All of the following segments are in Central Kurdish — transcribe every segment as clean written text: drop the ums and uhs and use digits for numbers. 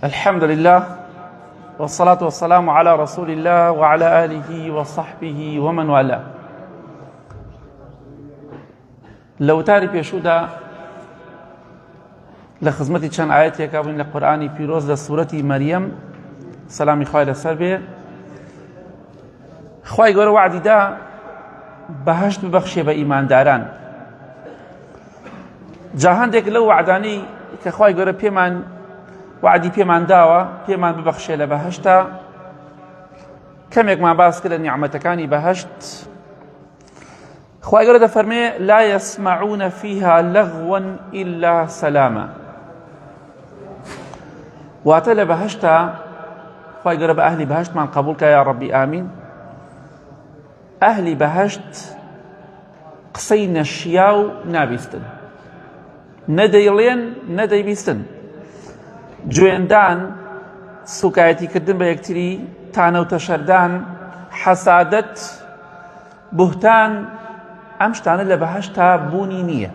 الحمد لله والصلاة والسلام على رسول الله وعلى آله وصحبه ومن والاه. لو تاری پیشودا لخدمتی چند آیاتی که بین قرآنی پیروز در سورة مریم سلامی خوای لسر به خوای گور وعدی دا بهشت ببخشه به ایمانداران. جهان دیگر لو وعدانی که خوای گور پیمان وعدی پیمان داوا پیمان ببخشه لبهشتا کم یک ما باز کرد نعمتکانی بهشت. خوای گور فرمی لا يسمعون فيها لغوا إلا سلاما. واتا لبهشتا خوای گور به اهل بهشت من قبول که یا ربی آمین. اهل بهشت قصی نشیاو نابیستن ندیلین ندیبیستن جوێندان سوکایەتی کردن بە یەکتری تانە و تەشەردان حەسادەت بوهتان ئەم شتانە لە بەهەشتا بوونی نییە.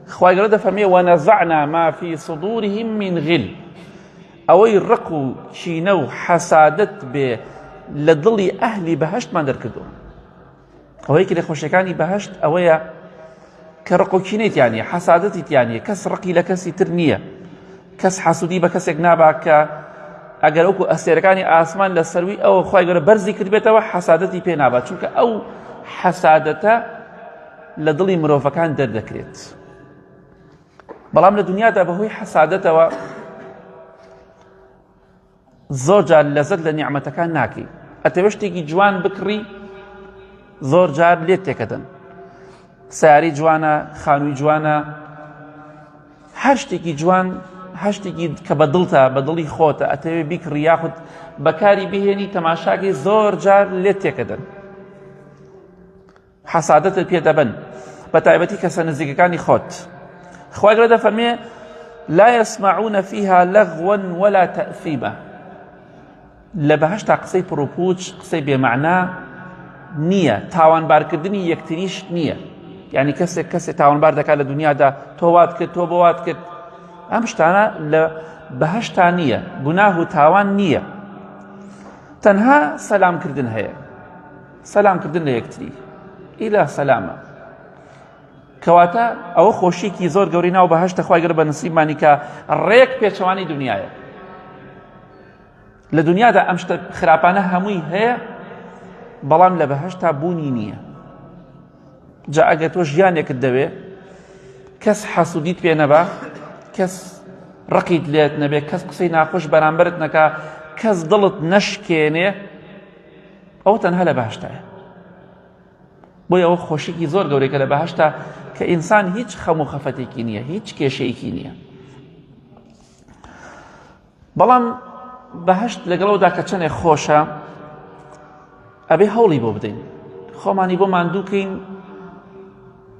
خوای گەورە دەفەرمێ وەنەزەعنا ما فی صدورهم من غل. ئەوەی ڕق و کینە و حەسادەت بێ لە دڵی ئەهلی بەهەشتمان دەرکردووە. ئەوەی کە لە خۆشیەکانی بەهەشت ئەوەیە کە ڕق و کینەیتیان نییە حەسادەتیان نییە کەس ڕقی لە کەسی تر نییە کەس حەسوودی بە کەسێک نابا کە ئەگەر وەکو ئەستێرەکانی ئاسمان لە سەروی ئەوە خوای گەورە بەرزی کردبێتەوە حەسادەتی پێ نابات چونکە ئەو حەسادەتە لە دڵی مرۆڤەکان دەردەکرێت. بەڵام لە دنیادا بەهۆی حەسادەتەوە زۆر جار لەزەت لە نیعمەتەکان ناکەی. ئەتەوێ شتێکی جوان بکڕی زۆر جار لێت تێکەدەن. سیاری جوانە خانووی جوانە هەر شتێکی جوان هەر شتێکی کە بە دڵتە بە دڵی خۆتە ئەتەوێ بیکڕی یاخود بەکاری بهێنی تەماشاکەی زۆر جار لێت تێکەدەن. حەسادەتت پێ دەبن بە تایبەتی کەسە نزیکەکانی خۆت. خوای گەورە دەفەرمێ لا يسمعون فيها لغوا ولا تأثيما. لە بەهەشتا قسەی پڕوپوچ قسەی بێمەعنا نییە تاوانبارکردنی یەکتریش نییە. یعنی کەسێک تاوانبار دەکات لە دنیادا تۆ وات کرد تۆ بۆ وات کرد ئەم شتانە لە بەهەشتا نییە گوناه و تاوان نییە. تەنها سەلامکردن هەیە سەلامکردن لە یەکتری ئیلا سەلامە کەواتە ئەوە خۆشیێکی زۆر گەورەی ناو بەهەشتە خوای گەورە بە نسیبمانی کە ڕێک پێچەوانی دنیایە. لە دنیادا ئەم شتە خراپانە هەمووی هەیە بەڵام لە بەهەشتا بوونی نییە. جا ئەگەر تۆ ژیانێکت دەوێ کەس حەسوودیت پێ نەبا کەس ڕقیت لێت نەبێ کەس قسەی ناخۆش بەرامبەرت نەکا کەس دڵت نەشکێنێ ئەو تەنها لە بەهەشتایە. بۆیە ئەوە خۆشیێکی زۆر گەورەی کە لە بەهەشتا کە ئینسان هیچ خەم و خەفەتێکی نییە هیچ کێشەیەکی نییە. بەڵام بەهەشت لەگەڵەوەدا کە چەندێک خۆشە ئەبێ هەوڵی بۆ بدەین خۆمانی بۆ ماندووکەین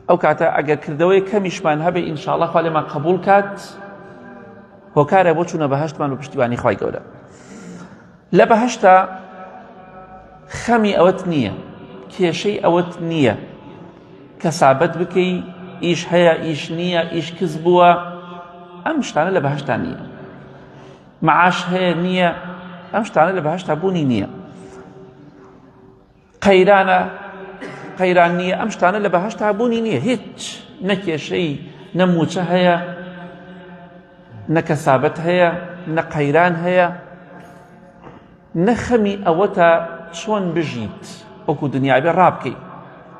ئەو کاتە ئەگەر کردەوەی کەمیشمان هەبێ ئینشاءڵڵا خوا لێمان قبول کات هۆکارە بۆ چوونە بەهەشتمان و پشتیوانی خوای گەورە. لە بەهەشتا خەمی ئەوەت نییە کێشەی ئەوەت نییە کەسابەت بکەی ئیش هەیە ئیش نییە ئیش کەس بووە ئەم شتانە لە بەهەشتا نییە. معاش هەیە نییە ئەم شتانە لە بەهەشتا بوونی نییە. قەیران نییە ئەم شتانە لە بەهەشتا بوونی نییە. هیچ نەکێشەی نەموچە هەیە نەکەسابەت هەیە نەقەیران هەیە نەخەمی ئەوەتە چۆن بژیت وەکو دنیا بێ ڕابکەی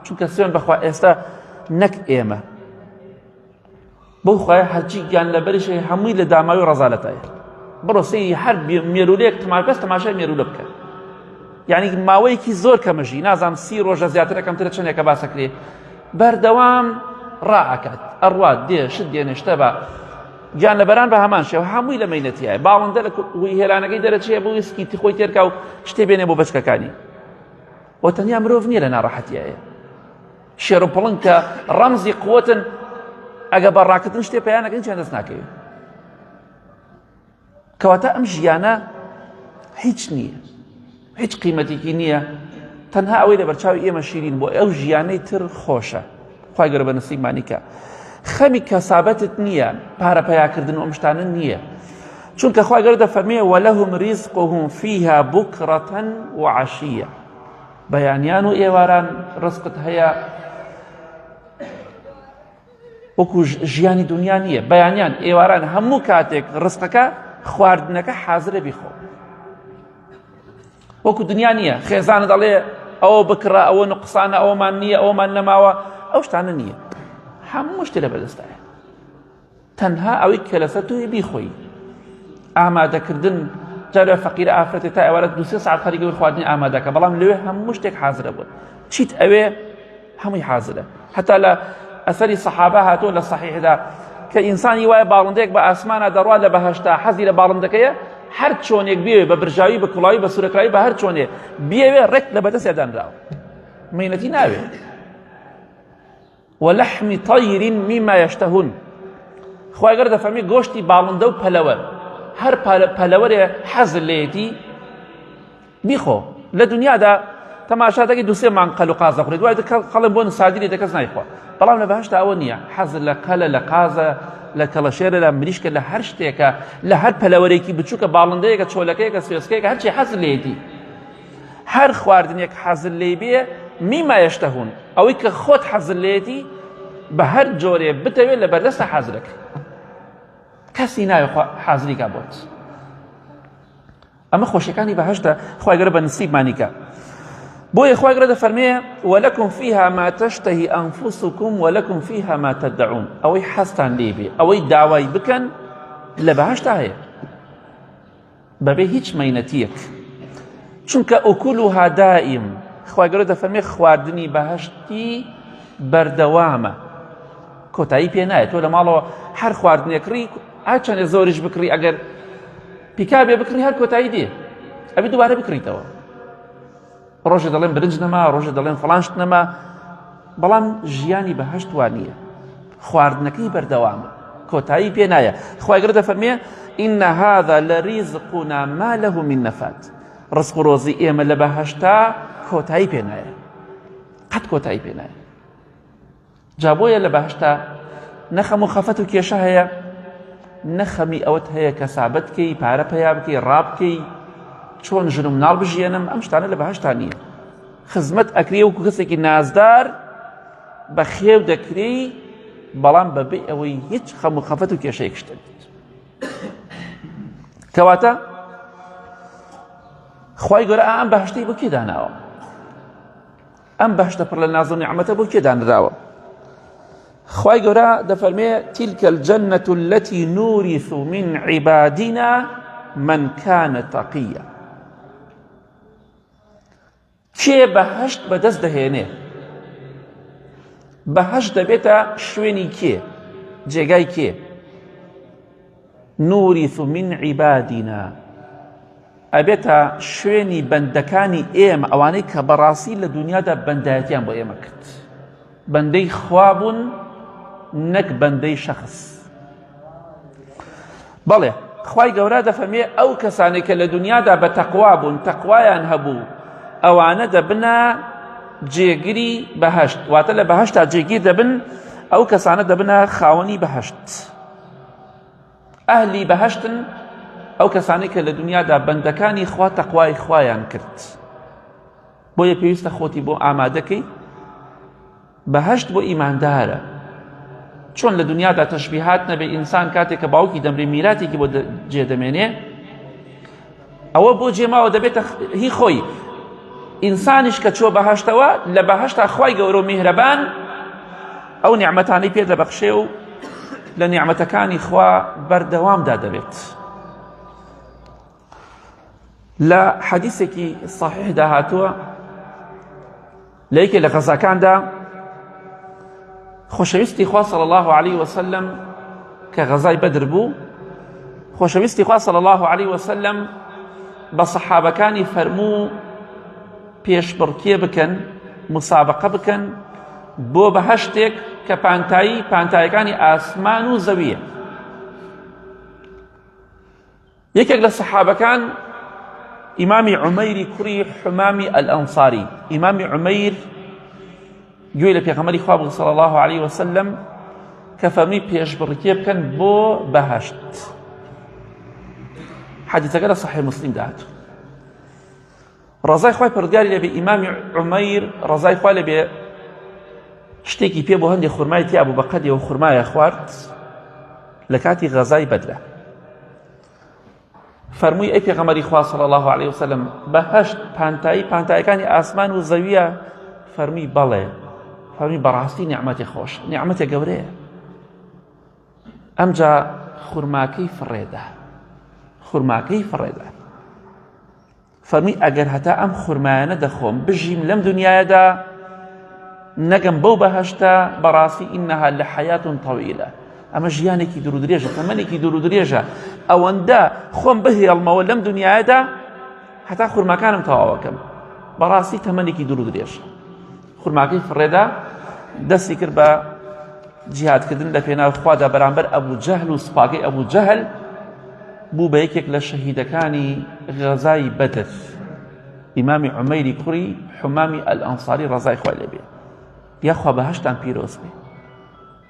چونکە سوێن بەخوا ئێستا نەک ئێمە بۆ خوایە هەرچی گیان لەبەریش هەمووی لە داماوی ڕەزالەتایە. بڕۆ سەیری هەر مێرولەیەک کەس تەماشای مێرولە بکە. یعنی ماوەیەکی زۆر کەمەژی نازانم 30 ڕۆژە زیاتر ئەەکەمترە چەندێکە باسەکرێ بەردەوام ڕائەکات ئەڕوات دێ شت دێنێ شتە بە گیان لەبەران بە هەمان شێوە هەمووی لە مەینەتیایە. باڵندە لە هێلانەکەی دەرەچێە بۆ ویسکی خۆی تێرکا و شتێ بێنێ بۆ بەچکەکانی وە تەنیا مرۆڤ نییە لە ناڕەحەتیایە. شێر و پڵنگ کە ڕەمزی قووەتن ئەگە بەڕاکردن شتێ پەیانەکەن چیان دەست ناکەوێت. کەواتە ئەم ژیانە هیچ نییە هیچ قیمەتێکی نییە تەنها ئەوەی لە بەرچاوی ئێمە شیرین بۆ ئەو ژیانەی تر خۆشە. خوای گەورە بە نسیبمانی کە خەمی کەسابەتت نییە پارە پەیاکردن و ئەم شتانە نییە چونکە خوای گەورە دەفەرمێ وەلەهم ریزقهم فیها بوکڕەتەن وعەشیە بەیانیان و ئێواران ڕزقت هەیە وەکو ژیانی دنیا نییە بەیانیان ئێواران هەموو کاتێک ڕزقەکە خواردنەکە حازرە بیخۆ وەکو دنیا نییە خێزانە دەڵێ ئەوە بکڕە ئەوە نقسانە ئەوەمان نییە ئەوەمان نەماوە ئەو شتانە نییە هەموو شتێ لە بەدەستایە تەنها ئەوەی کە لەسەر تۆی بیخۆی ئامادەکردن جارێ فەقیرە ئافرەتێ تا ئێوارە 2-3 ساعت خەریکەوەی خواردنی ئامادەکە بەڵام لەوێ هەموو شتێک حازرە بوون چیت ئەوێ هەمووی حازرە هەتا لە ئەسەری سەحابە هاتووە لە سەحیحدا کە ئینسانی وایە باڵندەیەک بە ئاسمانە دەڕوا لە بەهەشتا حەزی لە باڵندەکەیە هەر چۆنێک بێوێ بە برژاوی بە کوڵاوی بە سوورەکراوی بە هەر چۆنێ بێوێ ڕێک لە بەدەستێ دانراوە مەینەتی ناوێ وەلەحمی طەیر میما یەشتەهون خوای گەورە دەفەرمێ گۆشتی باڵندە و پەلەوە هەر پەلەوەرێ حەزت لێیەتی بیخۆ لە دنیادا تەماشا دەکەی 2-3 مانگ قەل و قاز دەخورێت دوای خەڵک بۆ سادی لێ کەس نایخوا بەڵام لە بەهەشتا ئەوە نییە حەزت لە قەلە لە قازە لە کەڵەشێرە لە مریشکە لە هەر شتێکە لە هەر پەلەوەرێکی بچووکە باڵندەیەکە چۆلەکەیەکە سوێسکەیەکە هەرچی حەزت لێیەتی هەر خواردنێک حەزت لێ بێ میما یەشتەهون ئەوەی کە خۆت حەزت لێیەتی بە هەر جۆرێ بتەوێت لە بەردەستە حازرەکە کەسی ناوێ حازریکا بۆت ئەمە خۆشیەکانی بەهەشتە خوای گەورە بە نسیبمانی کە بۆیە خوای گەورە دەفەرمێ وەلەکم فیها ما تەشتەهی ئەنفوسکم وەلەکم فیها ما تەدەعون ئەوەی حەزتان لێ بێ ئەوەی داوای بکەن لە بەهەشتا هەیە بەبێ هیچ مەینەتیەک چونکە ئوکولوها دائیم خوای گەورە دەفەرمێ خواردنی بەهەشتی بەردەوامە کۆتایی پێ نایە تۆ لە ماڵەوە هەر خواردنێکڕی ئاچەنێ زۆریش بکڕی ئەگەر پیکابێ بکڕی هەر کۆتایی دێ ئەبێ دووبارە بکڕیتەوە ڕۆژێ دەڵێن برنج نەما ڕۆژێ دەڵێن فڵان شت نەما بەڵام ژیانی بەهەشت وا نییە خواردنەکەی بەردەوامە کۆتایی پێ نایە خوای گەورە دەفەرمێ ئین هذا لەریزقنا ما له من نەفات ڕزق و ڕۆزی ئێمە لە بەهەشتا کۆتایی پێ نایە قەت کۆتایی پێ نایە جا بۆیە لە بەهەشتا نەخەم و خەفەت و کێشە هەیە نەخەمی ئەوەت هەیە کە سابەت بکەی پارە پەیا بکەی ڕابکەی چۆن ژن و مناڵ بژێنم ئەم شتانە لە بەهەشتا نییە خزمەت ئەکرێ وەکو کەسێکی نازدار بە خێو دەکرێی بەڵام بەبێ ئەوەی هیچ خەم و خەفەت و کێشەیەک شتە بێت کەواتە خوای گەورە ئەم بەهەشتەی بۆ کێ داناوە ئەم بەهەشتە پڕ لە ناز و نیعمەتە بۆ کێ دانراوە خوای گەورە دەفەرمێ تیلکە الجەنەة التي نورث من عبادنا من كان تقيا کێ بەهەشت بەدەست دەهێنێ بەهەشت دەبێتە شوێنی کێ جێگای کێ نورث من عبادنا ئەبێتە شوێنی بەندەکانی ئێمە ئەوانەی کە بەڕاستی لە دنیادا بەندایەتیان بۆ ئێمە کرد بەندەی خوا بوون نەک بەندەی شەخص بەڵێ خوای گەورە دەفەرمێ ئەو کەسانێک کە لە دنیادا بە تەقوا بوون تەقوایان هەبوو ئەوانە دەبنە جێگیری بەهەشت واتە لە بەهەشتا جێگیر دەبن ئەو کەسانە دەبنە خاوەنی بەهەشت ئەهلی بەهەشتن ئەو کەسانەی کە لە دنیادا بەندەکانی خوا تەقوای خوایان کرد بۆیە پێویستە خۆتی بۆ ئامادەکەی بەهەشت بۆ ئیماندارە چۆن لە دنیادا تەشبیهات نەبێ ئینسان کاتێک کە باوکی دەمرێ میراتێکی بۆ جێدەمێنێ ئەوە بۆ جێماوە دەبێتە هی خۆی ئینسانیش کە چۆ بەهەشتەوە لە بەهەشتا خوای گەورە و میهرەبان ئەو نیعمەتانەی پێ دەبەخشێ و لە نیعمەتەکانی خوا بەردەوامدا دەبێت لە حەدیثێکی صحیحدا هاتووە لە یەکێک لە غەزاکاندا خۆشەویستی خوا صلی الله عليه وسلم کە غەزای بەدر بوو خۆشەویستی خوا صلی الله عليه وسلم بە سەحابەکانی فەرموو پێشبڕکێ بکەن مسابقە بکەن بۆ بەهەشتێک کە پانتاییەکانی ئاسمان و زەویە یەکێک لە سەحابەکان ئیمامی عومەیری کوڕی حمامی ئەلئەنساری ئیمامی عومەیر گوێی لە پێغەمبەری خوا بوو صلی الله عليه وسلم کە فەرمی پێشبڕکێ بکەن بۆ بەهەشت حەدیثەکە لە صحیح مسلم داهاتوو. ڕەزای خوای پەروەردگاری لێبێ ئیمامی عومەیر ڕەزای خوای لێبێ شتێکی پێ بۆ هەندێک خورمای تیا بوو بە قەدێ و خورمایە خوارد لە کاتی غەزای بەدرە. فەرمووی ئەی پێغەمبەری خوا صلی الله علیه وسلم بەهەشت پانتاییەکانی ئاسمان و زەویە؟ فەرمووی بەڵێ. فەرمووی بەڕاستی نیعمەتی خۆشە، نیعمەتێک گەورەیە. ئەمجا خورماکەی فڕێدا. فەرمووی ئەگەر هەتا ئەم خورمایانە دەخۆم بژیم لەم دنیایەدا نەگەم بەو بەهەشتە بەڕاستی ئینەها لەحەیاتون تەویلە، ئەمە ژیانێکی دوور و درێژە، تەمەنێکی دوور و درێژە، ئەوەندە خۆم بهێڵمەوە لەم دنیایەدا هەتا خورماکانم تەواوەکەم، بەڕاستی تەمەنێکی دوور و درێژە. خورماکەی فڕێدا دەستی کرد بە جیهادکردن لە پێناو خوادا بەرامبەر ئەبوو جەهل و سوپاکەی ئەبوو جەهل، بوو بە یەکێک لە شەهیدەکانی غەزای بەدر، ئیمامی عومەیری کوڕی حومامی ئەلئەنساری ڕەزای خوای لێبێ، یاخوا بەهەشتان پیرۆز بێ،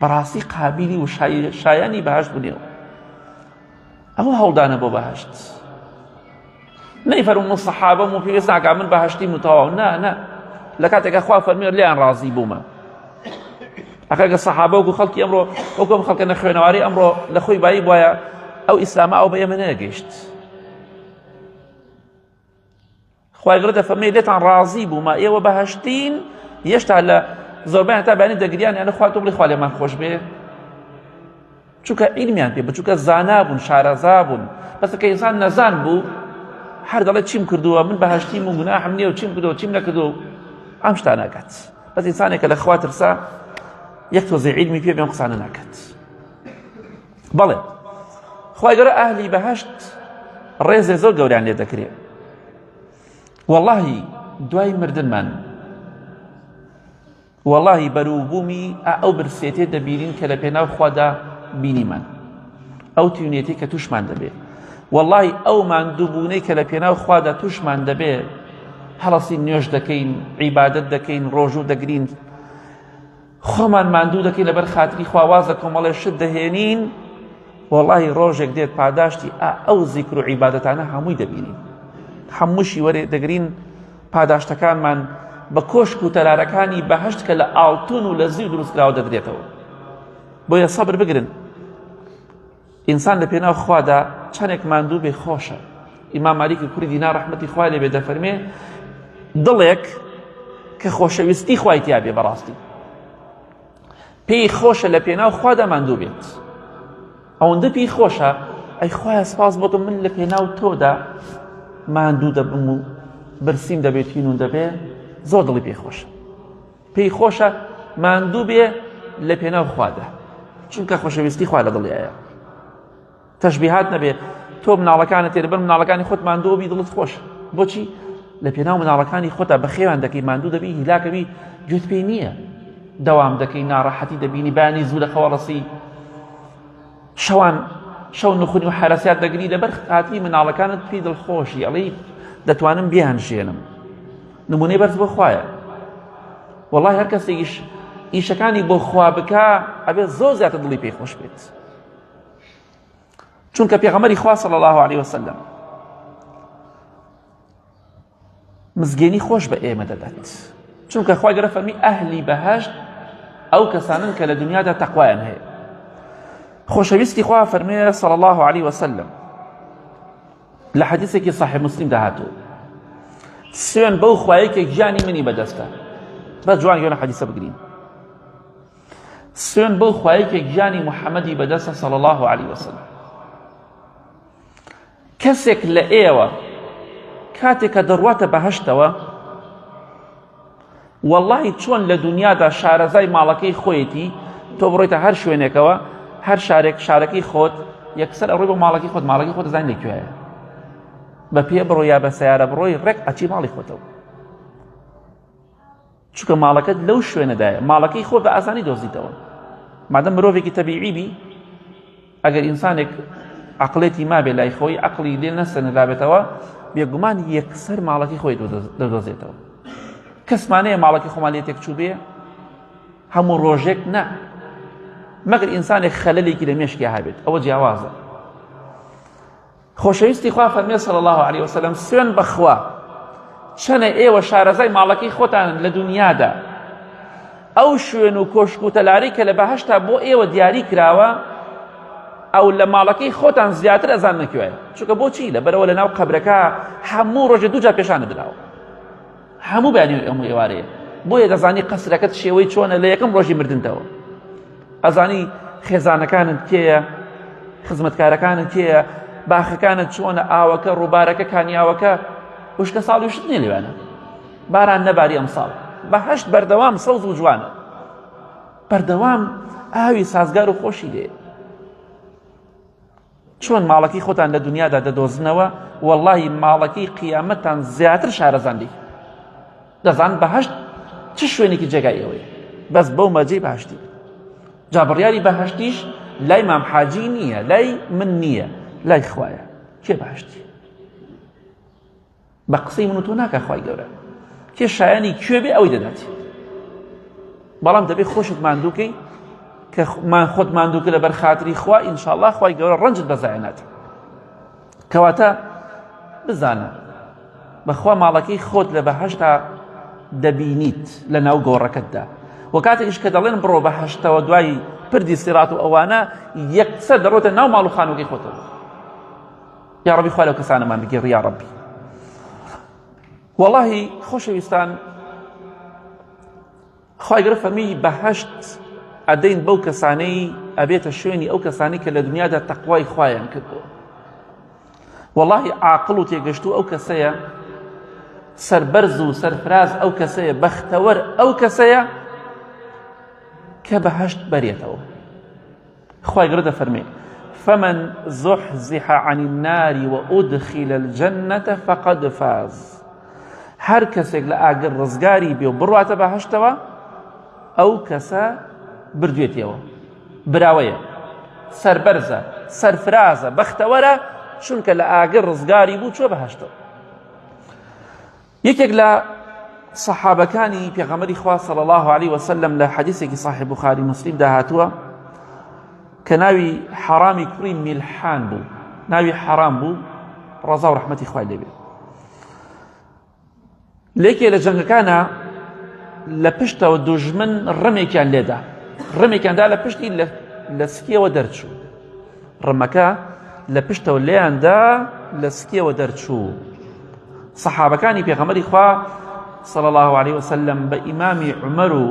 بەڕاستی قابیلی و شایانی بەهەشت بوونێەوە. ئەوە هەوڵدانە بۆ بەهەشت. نەیفەرموو سەحابەم و پێویست ناکا من بەهەشتیم و تەواو، نا لە کاتێکە خوا فەرمێ لێیان ڕازی بوومە. ئەگەر سەحابە وەکو خەڵکی ئەمڕۆ وەکو خەڵکە نەخوێنەواری ئەمڕۆ لە خۆی بایی بواە ئەو ئیسلامە ئەو بە ئێمە نەگەیشت. خوای گەورە دەفەرمێ لێتان ڕازی بوومە ئێوە بەهەشتین، هێشتا لە زۆربەیان هەتا بەیانی دەگریان یانە خوا تۆ بڵێ خوا لێمان خۆش بێ، چونکە عیلمیان پێ بوو، چونکە زانا بوون، شارەزا بوون. بەسکە ئینسان نەزان بوو هەر دەڵێ چیم کردووە من بەهەشتیم و گوناحم نییە و چیم کردووە چیم نەکردووە، ئەم شتە ناکات. بەس ئینسانێکە لە خوا ترسا یەک تۆزێ عیلمی پێ بێ ئەم قسانە ناکات. بەڵێ خوای گەورە ئەهلی بەهەشت ڕێزێ زۆر گەوریان لێ دەکرێت. وەڵڵاهی دوای مردنمان وەڵڵاهی بەرووبوومی ئەو برسێتێ دەبینین کە لە پێناو خوادا بینیمان، ئەو تیونێتی کە توشمان دەبێت، وەڵڵاهی ئەو ماندووبوونەی کە لە پێناو خوادا توشمان دەبێت، هەڵەسی نوێژ دەکەین، عیبادەت دەکەین، ڕۆژوو دەگرین، خۆمان ماندوو دەکەین لەبەر خاتری خواواز لە کۆمەڵێ شت دەهێنین، وەڵڵاهی ڕۆژێک دێت پاداشتی ئەو زیکر و عیبادەتانە هەمووی دەبینین، هەمووشی وەرێ دەگرین پاداشتەکانمان بە کۆشک و تەلارەکانی بەهەشت کە لە ئاڵتون و لە زیو دروستکراوە دەدرێتەوە. بۆیە سەبر بگرن. ئینسان لە پێناو خوادا چەندێک ماندوو بێ خۆشە. ئیمام مالیکی کوڕی دینار ڕەحمەتی خوای لێبێ دەفەرمێ دڵێک کە خۆشەویستی خوای تیا بێ بەڕاستی پێی خۆشە لە پێناو خوادا ماندوو بێت. ئەوەندە پێی خۆشە ئەی خوایە سپاس بۆ تۆ من لە پێناو تۆدا ماندوو دەبم و برسیم دەبێت هینون دەبێ، زۆر دڵی پێی خۆشە. پێی خۆشە ماندوو بێ لە پێناو خوادا، چونکە خۆشەویستی خوا لە دڵی ئەیە. تەشبیهات نەبێ تۆ مناڵەکانت تێ لەبەر مناڵەکانی خۆت ماندوو بی دڵت خۆشە. بۆچی؟ لە پێناو مناڵەکانی خۆتا بەخێوان دەکەی، ماندوو دەبی، هیلاکەبی، گوێت پێی نییە، دەوام دەکەی، ناڕەحەتی دەبینی، بەیانی زوو لە خەوەڕەسی، شەو نخوونی و حرەسیات دەگری لەبەر خاتری مناڵەکانت پێی دڵخۆشی، ئەڵێی دەتوانم بیانژێنم. نمونەی بەرز بۆ خوایە. وەڵڵاهی هەر کەسێکیش ئیشەکانی بۆ خوا بکە ئەبێت زۆر زیاتر دڵی پێی خۆش بێت. چونکە پێغەمبەری خوا صلی الله علیه وسلم مزگەینی خۆش بە ئێمە دەدات، چونکە خوای گەورە فەرمی ئەهلی بەهەشت ئەو کەسانن کە لە دنیادا تەقوایان هەیە. خۆشەویستی خوا فەرمێ صلی الله علیه وسلم لە حەدیثێکی صحیح مسلم داهاتوو سوێن بەو خوایە کە گیانی منی بەدەستە. بەس جوان گوێنە حەدیثە بگرین. سوێن بەو خوایە کە گیانی محەممەدی بەدەستە صلی الله علیه وسلم. کەسێک لە ئێوە کاتێک کە دەڕواتە بەهەشتەوە وەڵڵاهی چۆن لە دنیادا شارەزای ماڵەکەی خۆیەتی تۆ بڕۆیتە هەر شوێنێکەوە هەر شارەکەی خۆت یەکسەر ئەڕۆی بۆ ماڵەکەی خۆت، ماڵەکەی خۆت دەزانین لەکوێیە، بە پێ بڕۆ یا بە سەیارە بڕۆی ڕێک ئەچی ماڵی خۆتەوە، چونکە ماڵەکەت لەو شوێنەدایە، ماڵەکەی خۆت بە ئاسانی دۆزیتەوە. مادەم مرۆڤێکی تەبیعی بی، ئەگەر ئینسانێک عەقڵێتی مابێ لای خۆی، عەقڵی لێ نەسەنرابێتەوە، بێگومان یەکسەر ماڵەکەی خۆی دەدۆزێتەوە. کەسمانەیە ماڵەکەی خۆمان لێ تێکچوو بێ هەموو ڕۆژێک نا، مەگەر ئینسانێک خەلەلێکی لە مێشکیا هەبێت، ئەوە جیاوازە. خۆشەویستی خوا فەرمێ صلی الله عليه وسلم سوێن بەخوا چەنە ئێوە شارەزای ماڵەکەی خۆتان لە دنیادا ئەو شوێن و کۆشک و تەلاری کە لە بەهەشتا بۆ ئێوە دیاری کراوە ئەو لە ماڵەکەی خۆتان زیاتر ئەزان نەکوێ چونکە بۆچی لەبەرەوە لە ناو قەبرەکە هەموو ڕۆژێ دوو جار پێشانە دراوە هەموو بەیانی ئەم ئێوارەیە بۆیە دەزانی قەسرەکەت شێوەی چۆنە لە یەکەم ڕۆژی مردنتەوە ئەزانی خێزانەکانت کێیە خزمەتکارەکانت کێیە باخەکانت چۆنە ئاوەکە ڕووبارەکە کانیاوەکە وشکە ساڵی وشت نییە لەوانە باران نەباری ئەم ساڵ بەهەشت بەردەوام سەوز و جوانە بەردەوام ئاوی سازگار و خۆشی لێ چۆن ماڵەکەی خۆتان لە دنیادا دەدۆزنەوە وەڵڵاهی ماڵەکەی قیامەتان زیاتر شارەزاندی دەزان بەهەشت چ شوێنێکی جێگای ئێوەیە بەس بەو مەجێی بەهەشتی جا بڕیاری بەهەشتیش لای مام حاجی نییە لای من نییە لای خوایە کێ بەهەشتی بە قسەی من و تۆ ناکە خوای گەورە کێ شایانی کوێ بێ ئەوەی دەداتی بەڵام دەبێت خۆشت ماندووکەی کە خۆت ماندووکە لەبەر خاتری خوا ئینشاءڵڵا خوای گەورە ڕەنجت بەزایەنات کەواتە بزانە بەخوا ماڵەکەی خۆت لە بەهەشتا دەبینیت لە ناو گۆڕەکەتدا و کاتێکیش کە دەڵێن بڕۆ بەهەشتەوە دوای پردی سیرات و ئەوانە یەکسەر دەڕۆتە ناو ماڵ و خانووەکەی خۆتەوە یا ڕەبی خوا لەو کەسانەمان بگێڕی یا ڕەبی وەڵڵاهی خۆشەویستان خوای گەورە فەرمی بەهەشت ئەدەین بەو کەسانەی ئەبێتە شوێنی ئەو کەسانی کە لە دنیادا تەقوای خوایان کردووە وەڵڵاهی عاقڵ و تێگەشتوو ئەو کەسەیە سەربەرز و سەرفراز ئەو کەسەیە بەختەوەر ئەو کەسەیە کە بەهەشت بەرێتەوە خوای گەورە دەفەرمێ فمن زحزح عن النار وأدخل الجنة فقد فاز هەر کەسێک لە ئاگر ڕزگاری بێ و بڕواتە بەهەشتەوە ئەو کەسە بردوێتیەوە براوەیە سەربەرزە سەرفرازە بەختەوەرە چونکە لە ئاگر ڕزگاری بوو چۆ بەهەشتەوە یەکێک لە سەحابەکانی پێغەمبەری خوا صلی الله عليه وسلم لە حەدیثێکی صحیح بوخاری مسلم داهاتووە کە ناوی حەرامی کوڕی میلحان بوو ناوی حەرام بوو ڕەزا و ڕەحمەتی خوای لێبێ لێکێ لە جەنگەکانە لە پشتەوە دوژمن ڕمێکیان لێدا ڕمێکیاندا لە پشتی لە سکیەوە دەرچوو ڕمەکە لە پشتەوە لێیاندا لە سکیەوە دەرچوو سەحابەکانی پێغەمبەری خوا صلی الله عليه وسلم بە ئیمامی عومەر و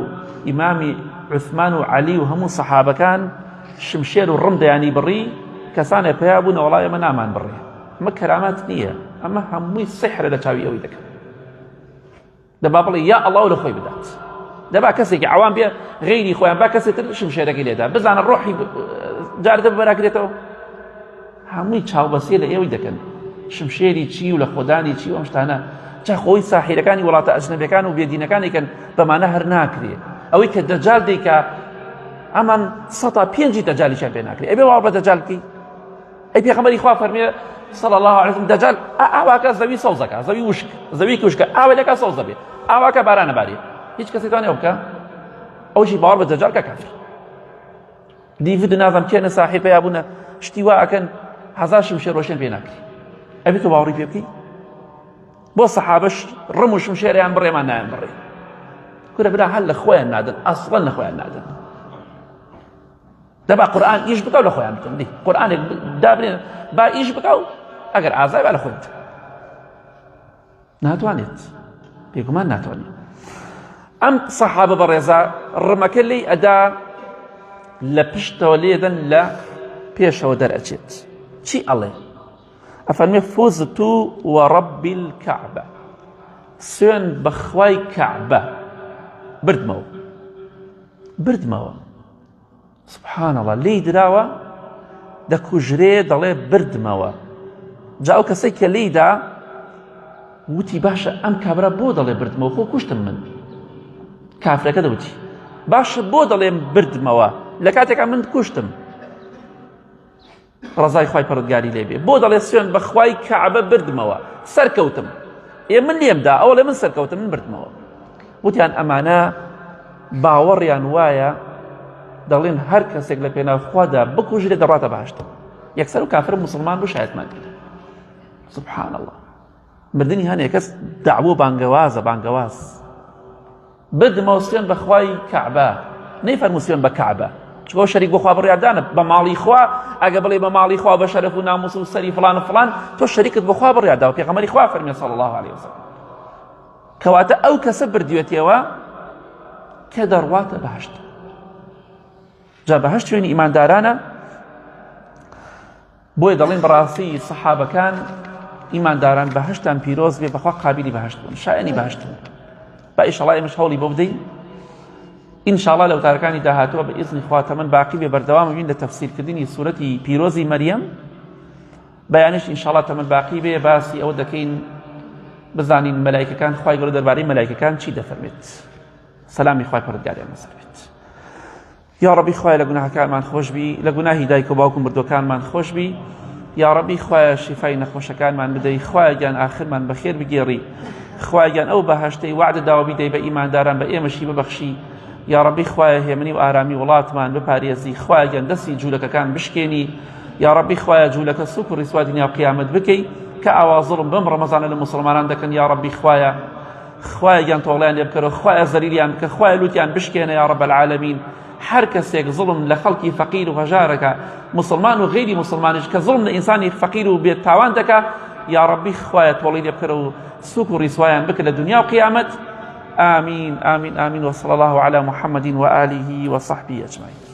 ئیمامی عوثمان و عەلی و هەموو سەحابەکان شمشێر و ڕم دەیانی بڕی کەسانێ پێیا بوون وەڵای ئەمە نامان بڕێ ئەمە کەرامەت نییە ئەمە هەمووی سحرە لە چاوی ئەوی دەکەن دەبا بڵێ یا ئەڵڵا لە خۆی بدات دەبا کەسێکی عوام بێ غەیری خۆیان با کەسێتر شمشێرەکەی لێدا بزانە ڕۆحی جاردە ببەراکرێتەوە هەمووی چاوبەسێ لە ئێوەی دەکەن شمشێری چی و لە خۆدانی چی و ئەم شتانە جا خۆی ساحیرەکانی وڵاتە ئەجنەبیەکان و بێدینەکانێکن بەمانە هەر ناکرێ ئەوەی کە دەجال دەیکا ئەمان سەتا پێنجی دەجالیشیان پێ ناکرێ ئەبێ وا بە دەجال بکەی ئەی پێغەمبەری خوا فەرمێ صلی الله عليه وسلم دەجال ئاواکە زەوی سەوزەکە زەوی وشک زەوی کوشکە ئاوی لەکە سەوز دەبێ ئاواکە بارانە بارێ هیچ کەسێک توانێ ئەو بکە ئەوشی باوەڕ بە دەجال کە کافر دیڤد نازەم کێنە ساحی پێیا بوونە شتی وا ئەکەن هەزار شمشێر ڕۆشن پێ ناکری ئەبێ تۆ باوەڕی پێ بکەی بۆ سەحابەش ڕم و شمشێریان بڕێمان نایان بڕێ کورە برا هەر لە خۆیان نادن ئەسڵەن لە خۆیان نادن دەبا قورئان ئیش بکەو لە خۆیان بکەن دی قورئانێک دابرێن با ئیش بکەو ئەگەر ئازای با لە خۆیت ناتوانێت بێگومان ناتوانێت ئەم سەحابە بەڕێزە ڕمەکە لێی ئەدا لە پشتەوە لێدەن لە پێشەوە دەرئەچێت چی ئەڵێ ئەفەرمێ فوزت وەڕەبی الکەعبە سوێن بەخوای کەعبە بردمەوە سبحان الله لێی دراوە دەکوژرێ دەڵێ بردمەوە جا ئەو کەسەی کە لێیدا وتی باشە ئەم کابرا بۆ دەڵێ بردمەوە خۆ کوشتم من کافرەکە دەوتی باشە بۆ دەڵێم بردمەوە لە کاتێکا من کوشتم ڕەزای خوای پەروەردگاری لێبێ بۆ دەڵێ سوێن بەخوای کەعبە بردمەوە سەرکەوتم من لێمدا ئەوە لێ من سەرکەوتم من بردمەوە وتیان ئەمانە باوەڕیان وایە دەڵێن هەر کەسێک لە پێناو خوادا بکوژرێ دەڕاتە بەهەشتەوە یەکسەر و کافر مسلمان بوو شایەتمان کرد سبحان الله مردنی هەنێ کەس داوە بانگەوازە بانگەواز بدمەوە سوێن بە خوای کەعبە نەیفەرموو سوێن بە کەعبە چکۆ شەریک بۆ خوا بڕیاردانە بە ماڵی خوا ئەگە بڵێ بە ماڵی خوا بە شەرەف و ناموس و سەری فڵان و فڵان تۆ شەریکت بۆ خوا بڕیارداوە پێغەمبەری خوا فەرمێ صلی الله عليه وسلم کەواتە ئەو کەسە بردوێتەوە کە دەڕواتە بەهەشت جا بەهەشت شوێنی ئیماندارانە بۆیە دەڵێن بەڕاستی سەحابەکان ئیمانداران بەهەشتان پیرۆز بێ بەخوا قابلی بەهەشت بوون شایەنی بەهەشت بوون با ئیشەڵڵا ئێمەش هەوڵی بۆ بدەین ئینشاءڵڵا لە وتارەکانی داهاتووە بە ئیزنی خوا تەمەن باقی بێ بەردەوام بین لە تەفسیرکردنی سوورەتی پیرۆزی مەریەم بەیانش ئینشاءڵڵا تەمەن باقی بێ باسی ئەوە دەکەین بزانین مەلایکەکان خوای گەورە دەربارەی مەلایکەکان چی دەفەرمێت سەلامی خوای پەروەردگاریان لەسەر بێت یا ڕەبی خوای لە گوناهەکانمان خۆش بی لە گوناهی دایک و باوک و مردوەکانمان خۆش بی یا ڕەبی خوایە شیفای نەخۆشەکانمان بدەی خوایە گیان ئاخرمان بەخێر بگێڕی خوایە گیان ئەو بەهەشتەی وعدە داوە بیدەی بە ئیمانداران بە ئێمەشی ببەخشی یا ڕەبی خوایە هێمنی و ئارامی وڵاتمان بپارێزی خوایە گیان دەستی جوولەکەکان بشکێنی یا ڕەبی خوایە جوولەکە سووک و ڕیسوا دنیا و قیامەت بکەی کە ئاوا زوڵم بەم ڕەمەزانە لە موسڵمانان دەکەن یا ڕەبی خوایە گیان تۆڵیان لێ بکەرەوە خوایە زەریریان بکە خوایە لوتیان بشکێنە یا ڕەب العالەمین هەر کەسێک زڵم لە خەڵکی فەقیر و هەژارەکە مسلمان و غیری مسلمانش کە زڵم لە ئینسانی فەقیر و بێت تاوان دەکا یا ڕەبی خوایە تۆڵی لێ بکەرەوە سووک و ڕیسوایان بکە لە دنیا و قیامەت آمين آمين آمين وصلى الله على محمد وآله وصحبه أجمعين